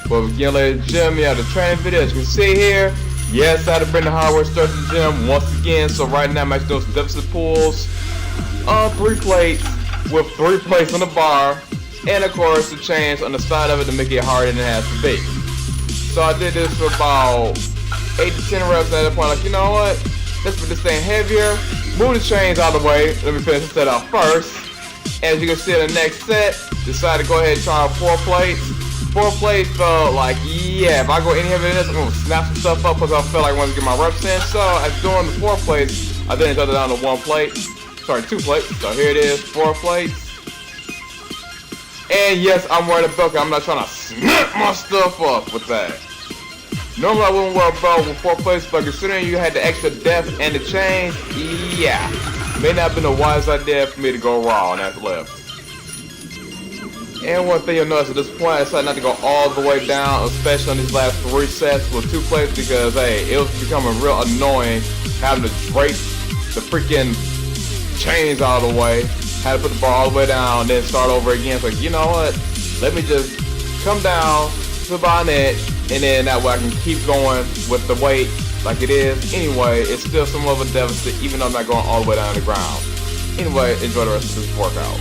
But again, ladies and gentlemen, you have the training video. As you can see here, yes, I had to bring the hardware stuff to the gym once again. So right now I'm actually doing some deficit pulls on 3 plates with 3 plates on the bar, and of course the chains on the side of it to make it harder than it has to be. So I did this for about 8 to 10 reps at that point. Like, you know what? Let's make this thing heavier. Move the chains out of the way. Let me finish the set out first. As you can see in the next set, decided to go ahead and try out 4 plates. 4 plates felt like, yeah, if I go any heavier than this, I'm going to snap some stuff up because I felt like I wanted to get my reps in. So, as doing the 4 plates, I then shut it down to 1 plate. Sorry, 2 plates. So, here it is, 4 plates. And yes, I'm wearing a belt. I'm not trying to snap my stuff up with that. Normally, I wouldn't wear a belt with 4 plates, but considering you had the extra depth and the chains, yeah, may not have been the wise idea for me to go raw on that lift. And one thing you'll notice at this point, I decided not to go all the way down, especially on these last 3 sets with 2 plates, because hey, it was becoming real annoying having to drape the freaking chains out of the way. Had to put the bar all the way down, then start over again. It's like, you know what? Let me just come down to about an inch, and then that way I can keep going with the weight like it is. Anyway, it's still somewhat of a deficit, even though I'm not going all the way down to the ground. Anyway, enjoy the rest of this workout.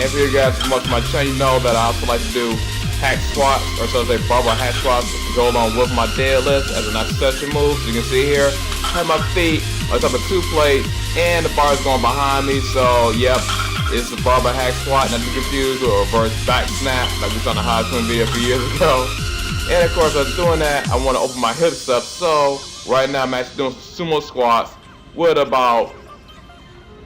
And for you guys who watch my channel, you know that I also like to do hack squats, or so to say barbell hack squats, to go along with my deadlift as an accessory move. So you can see here, I have my feet on top of 2 plates, and the bar is going behind me. So yep, it's a barbell hack squat, not to be confused with a reverse back snap like we saw in the high swim video a few years ago. And of course, as doing that, I want to open my hips up. So right now I'm actually doing some sumo squats with about,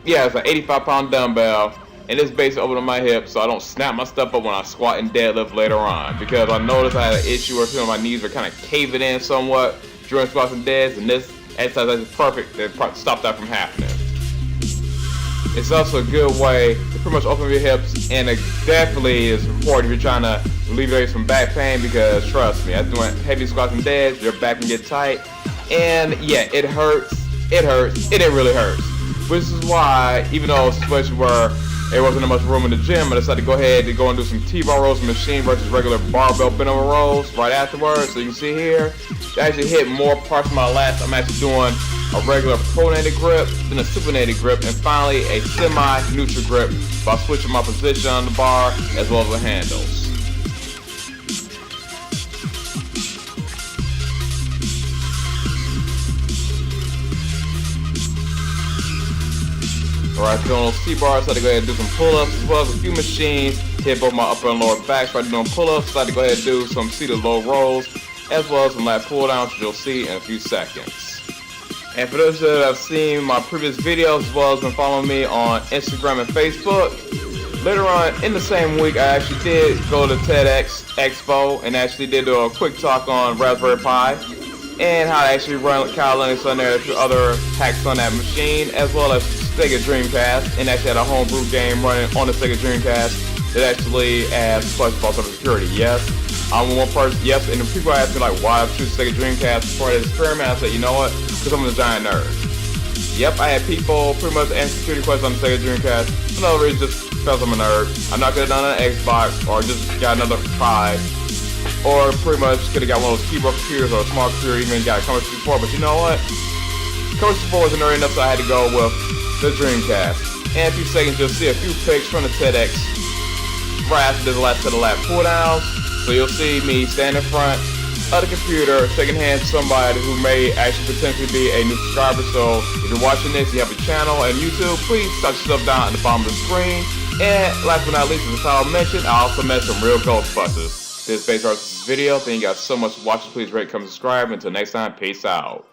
yeah, it's an 85-pound dumbbell. And it's basically opening my hips so I don't snap my stuff up when I squat and deadlift later on. Because I noticed I had an issue where my knees were kind of caving in somewhat during squats and deads, and this exercise is perfect to stop that from happening. It's also a good way to pretty much open your hips, and it definitely is important if you're trying to alleviate some back pain, because trust me, after doing heavy squats and deads, your back can get tight. And yeah, it hurts, it really hurts. Which is why, even though it's a situation where there wasn't that much room in the gym, I decided to go ahead and go and do some T-bar rows in the machine versus regular barbell bent over rolls right afterwards. So you can see here, to actually hit more parts of my lats, I'm actually doing a regular pronated grip, then a supinated grip, and finally a semi-neutral grip by switching my position on the bar as well as the handles. Alright, so on those T-bars, I decided to go ahead and do some pull-ups as well as a few machines to hit both my upper and lower backs. Right, doing pull-ups, decided to go ahead and do some seated low rolls as well as some lat pull-downs, which you'll see in a few seconds. And for those that have seen my previous videos as well as been following me on Instagram and Facebook, later on in the same week I actually did go to TedXDetroit Expo and actually did do a quick talk on Raspberry Pi and how to actually run Kyle Linux on there, a few other hacks on that machine, as well as Sega Dreamcast, and actually had a homebrew game running on the Sega Dreamcast that actually has plus about security. Yes, I'm one person. Yes, and the people ask me like, why I choose Sega Dreamcast for this experiment. I said, you know what? Because I'm a giant nerd. Yep, I had people pretty much answer security questions on the Sega Dreamcast. For no reason, just because I'm a nerd. I'm not gonna have done an Xbox or just got another Pi, or pretty much could have got one of those keyboard computers or a smart computer, even got a Commodore 64. But you know what? Commodore 64 wasn't nerd enough, so I had to go with the Dreamcast. And in a few seconds, you'll see a few pics from the TEDx right after this last set of lap pull downs. So you'll see me stand in front of the computer, shaking hands with somebody who may actually potentially be a new subscriber. So if you're watching this, you have a channel and YouTube, please touch yourself down at the bottom of the screen. And last but not least, as I mentioned, I also met some real Ghostbusters. This is basically this video. Thank you guys so much for watching. Please rate, comment, subscribe. Until next time, peace out.